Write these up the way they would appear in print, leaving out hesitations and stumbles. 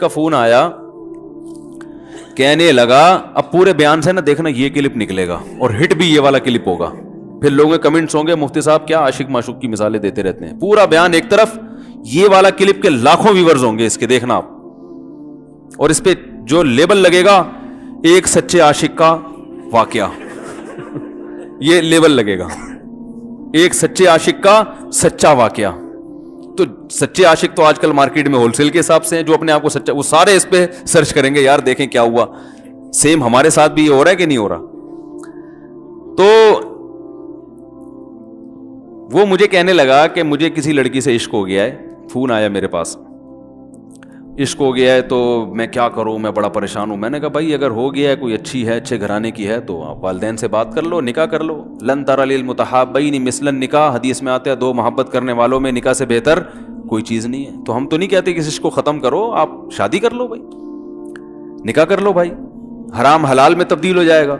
کا فون آیا, کہنے لگا اب پورے بیان سے نا دیکھنا یہ کلپ نکلے گا اور ہٹ بھی یہ والا کلپ ہوگا, پھر لوگوں کے کمنٹس ہوں گے مفتی صاحب کیا عاشق معشوق کی مثالیں دیتے رہتے ہیں. پورا بیان ایک طرف, یہ والا کلپ کے لاکھوں ویورز ہوں گے اس کے, دیکھنا آپ, اور اس پہ جو لیبل لگے گا ایک سچے عاشق کا واقعہ, یہ لیبل لگے گا ایک سچے عاشق کا سچا واقعہ. تو سچے عاشق تو آج کل مارکیٹ میں ہول سیل کے حساب سے ہیں, جو اپنے آپ کو سچا, وہ سارے اس پہ سرچ کریں گے یار دیکھیں کیا ہوا. سیم ہمارے ساتھ بھی یہ ہو رہا ہے کہ نہیں ہو رہا. تو وہ مجھے کہنے لگا کہ مجھے کسی لڑکی سے عشق ہو گیا ہے, فون آیا میرے پاس, عشق ہو گیا ہے تو میں کیا کروں, میں بڑا پریشان ہوں. میں نے کہا بھائی اگر ہو گیا ہے, کوئی اچھی ہے, اچھے گھرانے کی ہے, تو آپ والدین سے بات کر لو, نکاح کر لو. لن تری للمتحابین مثل النکاح, حدیث میں آتا ہے دو محبت کرنے والوں میں نکاح سے بہتر کوئی چیز نہیں ہے. تو ہم تو نہیں کہتے کہ اس کو ختم کرو, آپ شادی کر لو بھائی, نکاح کر لو بھائی, حرام حلال میں تبدیل ہو جائے گا.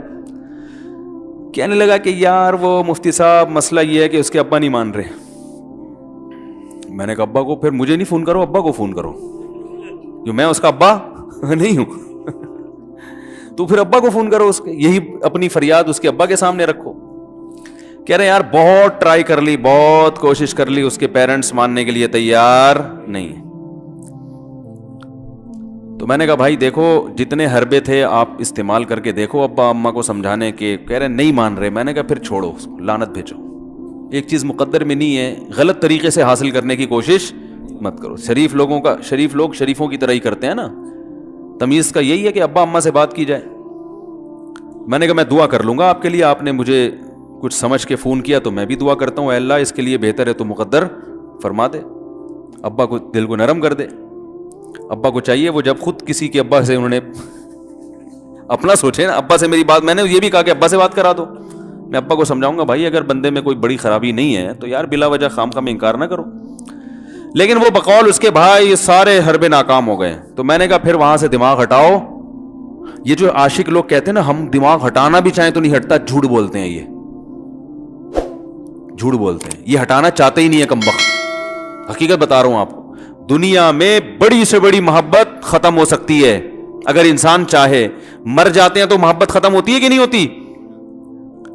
کہنے لگا کہ یار وہ مفتی صاحب مسئلہ یہ ہے کہ اس کے ابا نہیں مان رہے. میں نے کہا ابا کو, پھر مجھے نہیں فون کرو, ابا کو فون کرو, جو میں اس کا ابا نہیں ہوں. تو پھر ابا کو فون کرو اس کے, یہی اپنی فریاد اس کے ابا کے سامنے رکھو. کہہ رہے یار بہت ٹرائی کر لی, بہت کوشش کر لی, اس کے پیرنٹس ماننے کے لیے تیار نہیں. تو میں نے کہا بھائی دیکھو جتنے حربے تھے آپ استعمال کر کے دیکھو ابا اماں کو سمجھانے کے. کہہ رہے نہیں مان رہے. میں نے کہا پھر چھوڑو اس کو, لعنت بھیجو. ایک چیز مقدر میں نہیں ہے, غلط طریقے سے حاصل کرنے کی کوشش مت کرو. شریف لوگ شریفوں کی طرح ہی کرتے ہیں نا. تمیز کا یہی ہے کہ ابا اماں سے بات کی جائے. میں نے کہا میں دعا کر لوں گا آپ کے لیے, آپ نے مجھے کچھ سمجھ کے فون کیا تو میں بھی دعا کرتا ہوں, اے اللہ اس کے لیے بہتر ہے تو مقدر فرما دے, ابا کو دل کو نرم کر دے. ابا کو چاہیے وہ جب خود کسی کے ابا سے انہوں نے اپنا سوچے نا, ابا سے میری بات, میں نے یہ بھی کہا کہ ابا سے بات کرا دو. میں ابا کو سمجھاؤں گا بھائی اگر بندے میں کوئی بڑی خرابی نہیں ہے تو یار بلا وجہ خام خام انکار نہ کرو. لیکن وہ بقول اس کے بھائی سارے حربے ناکام ہو گئے. تو میں نے کہا پھر وہاں سے دماغ ہٹاؤ. یہ جو عاشق لوگ کہتے ہیں نا ہم دماغ ہٹانا بھی چاہیں تو نہیں ہٹتا, جھوٹ بولتے ہیں, یہ جھوٹ بولتے ہیں, یہ ہٹانا چاہتے ہی نہیں ہے کمبخت. حقیقت بتا رہا ہوں آپ کو, دنیا میں بڑی سے بڑی محبت ختم ہو سکتی ہے اگر انسان چاہے. مر جاتے ہیں تو محبت ختم ہوتی ہے کہ نہیں ہوتی؟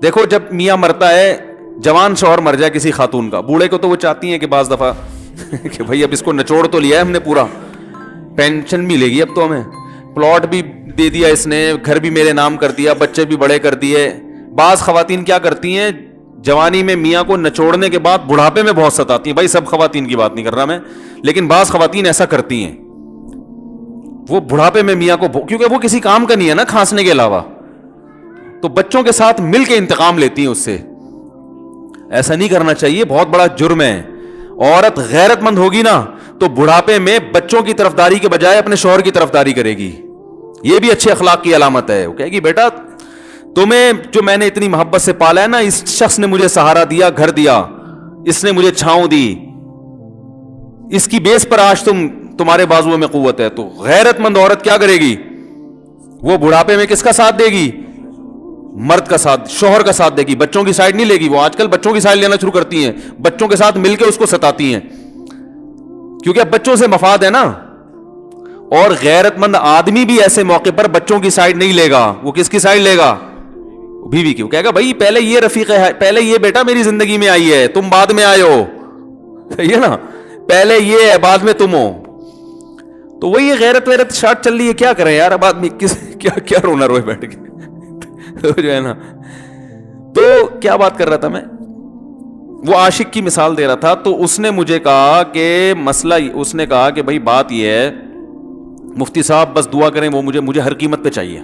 دیکھو جب میاں مرتا ہے, جوان شوہر مر جائے کسی خاتون کا, بوڑھے کو تو وہ چاہتی ہیں کہ بعض دفعہ کہ بھائی اب اس کو نچوڑ تو لیا ہے ہم نے, پورا پینشن ملے گی اب تو ہمیں, پلاٹ بھی دے دیا اس نے, گھر بھی میرے نام کر دیا, بچے بھی بڑے کر دیے. بعض خواتین کیا کرتی ہیں, جوانی میں میاں کو نچوڑنے کے بعد بڑھاپے میں بہت ستاتی ہیں. بھائی سب خواتین کی بات نہیں کر رہا میں, لیکن بعض خواتین ایسا کرتی ہیں, وہ بڑھاپے میں میاں کو, کیونکہ وہ کسی کام کا نہیں ہے نا کھانسنے کے علاوہ, تو بچوں کے ساتھ مل کے انتقام لیتی ہیں اس سے. ایسا نہیں کرنا چاہیے, بہت بڑا جرم ہے. عورت غیرت مند ہوگی نا تو بڑھاپے میں بچوں کی طرفداری کے بجائے اپنے شوہر کی طرفداری کرے گی. یہ بھی اچھے اخلاق کی علامت ہے. وہ کہے گی بیٹا تمہیں جو میں نے اتنی محبت سے پالا ہے نا, اس شخص نے مجھے سہارا دیا, گھر دیا, اس نے مجھے چھاؤں دی, اس کی بیس پر آج تمہارے بازوؤں میں قوت ہے. تو غیرت مند عورت کیا کرے گی, وہ بڑھاپے میں کس کا ساتھ دے گی؟ مرد کا ساتھ, شوہر کا ساتھ دے گی, بچوں کی سائڈ نہیں لے گی. وہ آج کل بچوں کی سائڈ لینا شروع کرتی ہیں, بچوں کے ساتھ مل کے اس کو ستاتی ہیں, کیونکہ اب بچوں سے مفاد ہے نا. اور غیرت مند آدمی بھی ایسے موقع پر بچوں کی سائڈ نہیں لے گا. وہ کس کی سائڈ لے گا؟ بیوی کی. وہ کہے گا بھائی پہلے یہ رفیق ہے, پہلے یہ بیٹا میری زندگی میں آئی ہے, تم بعد میں آئے ہو, صحیح ہے نا, پہلے یہ ہے بعد میں تم ہو. تو وہی غیرت ویرت شارٹ چل رہی ہے. کیا کریں یار اب آدمی کیا رونا روئے بیٹھ کے جو ہے نا. تو کیا بات کر رہا تھا میں, وہ عاشق کی مثال دے رہا تھا. تو اس نے مجھے کہا کہ مسئلہ, اس نے کہا کہ بھائی بات یہ ہے مفتی صاحب بس دعا کریں, وہ مجھے ہر قیمت پہ چاہیے.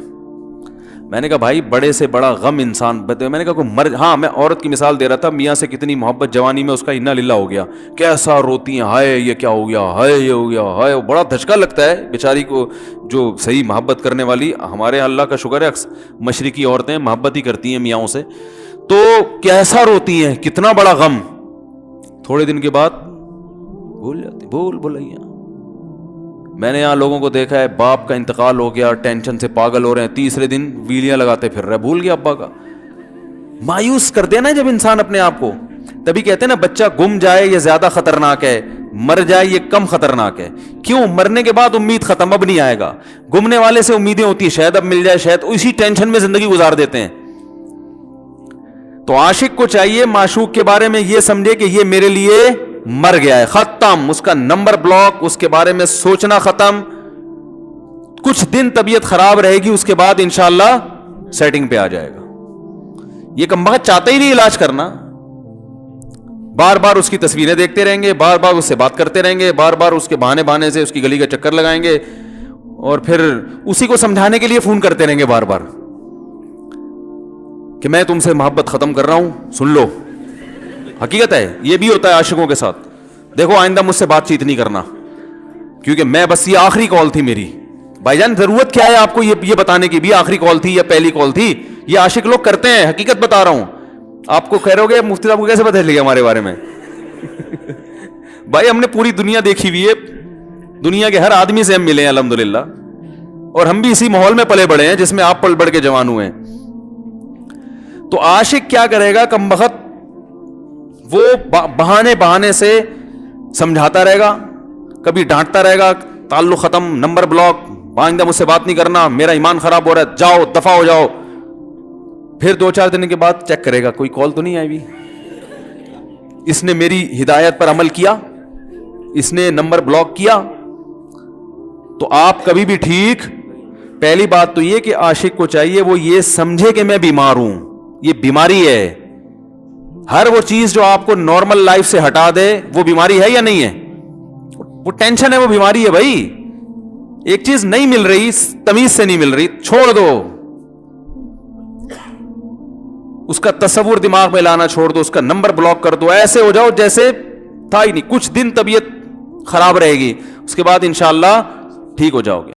میں نے کہا بھائی بڑے سے بڑا غم انسان, میں نے کہا کوئی ہاں میں عورت کی مثال دے رہا تھا, میاں سے کتنی محبت جوانی میں اس کا انا للہ ہو گیا, کیسا روتی ہیں, ہائے یہ کیا ہو گیا, ہائے یہ ہو گیا, ہائے. بڑا دھچکا لگتا ہے بیچاری کو, جو صحیح محبت کرنے والی. ہمارے اللہ کا شکر ہے مشرقی عورتیں محبت ہی کرتی ہیں میاں سے, تو کیسا روتی ہیں, کتنا بڑا غم. تھوڑے دن کے بعد بھول جاتی, بھولائیاں. میں نے یہاں لوگوں کو دیکھا ہے, باپ کا انتقال ہو گیا, ٹینشن سے پاگل ہو رہے ہیں, تیسرے دن ویلیاں لگاتے پھر رہے, بھول گیا ابا کا. مایوس کر دینا جب انسان اپنے آپ کو. تبھی کہتے ہیں نا بچہ گم جائے یہ زیادہ خطرناک ہے, مر جائے یہ کم خطرناک ہے. کیوں؟ مرنے کے بعد امید ختم, اب نہیں آئے گا. گمنے والے سے امیدیں ہوتی ہیں, شاید اب مل جائے, شاید, اسی ٹینشن میں زندگی گزار دیتے ہیں. تو عاشق کو چاہیے معشوق کے بارے میں یہ سمجھے کہ یہ میرے لیے مر گیا ہے, ختم, اس کا نمبر بلاک, اس کے بارے میں سوچنا ختم. کچھ دن طبیعت خراب رہے گی, اس کے بعد انشاءاللہ سیٹنگ پہ آ جائے گا. یہ کمبخت چاہتا ہی نہیں علاج کرنا, بار بار اس کی تصویریں دیکھتے رہیں گے, بار بار اس سے بات کرتے رہیں گے, بار بار اس کے بہانے سے اس کی گلی کا چکر لگائیں گے, اور پھر اسی کو سمجھانے کے لیے فون کرتے رہیں گے بار بار کہ میں تم سے محبت ختم کر رہا ہوں, سن لو. حقیقت ہے, یہ بھی ہوتا ہے عاشقوں کے ساتھ. دیکھو آئندہ مجھ سے بات چیت نہیں کرنا, کیونکہ میں بس یہ آخری کال تھی میری. بھائی جان ضرورت کیا ہے آپ کو یہ بتانے کی بھی آخری کال تھی یا پہلی کال تھی؟ یہ عاشق لوگ کرتے ہیں, حقیقت بتا رہا ہوں. آپ کو کہہ رہے ہو گے مفتی صاحب کو کیسے پتہ چل گیا ہمارے بارے میں؟ بھائی ہم نے پوری دنیا دیکھی ہوئی ہے, دنیا کے ہر آدمی سے ہم ملے ہیں الحمدللہ, اور ہم بھی اسی ماحول میں پلے بڑے ہیں جس میں آپ پل بڑھ کے جوان ہوئے ہیں. تو عاشق کیا کرے گا کمبخت, وہ بہانے سے سمجھاتا رہے گا, کبھی ڈانٹتا رہے گا, تعلق ختم, نمبر بلاک, آئندہ مجھ سے بات نہیں کرنا, میرا ایمان خراب ہو رہا ہے, جاؤ دفع ہو جاؤ. پھر 2-4 دن کے بعد چیک کرے گا کوئی کال تو نہیں آئی بھی, اس نے میری ہدایت پر عمل کیا, اس نے نمبر بلاک کیا. تو آپ کبھی بھی ٹھیک. پہلی بات تو یہ کہ عاشق کو چاہیے وہ یہ سمجھے کہ میں بیمار ہوں, یہ بیماری ہے. ہر وہ چیز جو آپ کو نارمل لائف سے ہٹا دے وہ بیماری ہے یا نہیں ہے؟ وہ ٹینشن ہے, وہ بیماری ہے بھائی. ایک چیز نہیں مل رہی, تمیز سے نہیں مل رہی, چھوڑ دو, اس کا تصور دماغ میں لانا چھوڑ دو, اس کا نمبر بلاک کر دو, ایسے ہو جاؤ جیسے تھا ہی نہیں. کچھ دن طبیعت خراب رہے گی, اس کے بعد انشاءاللہ ٹھیک ہو جاؤ گے.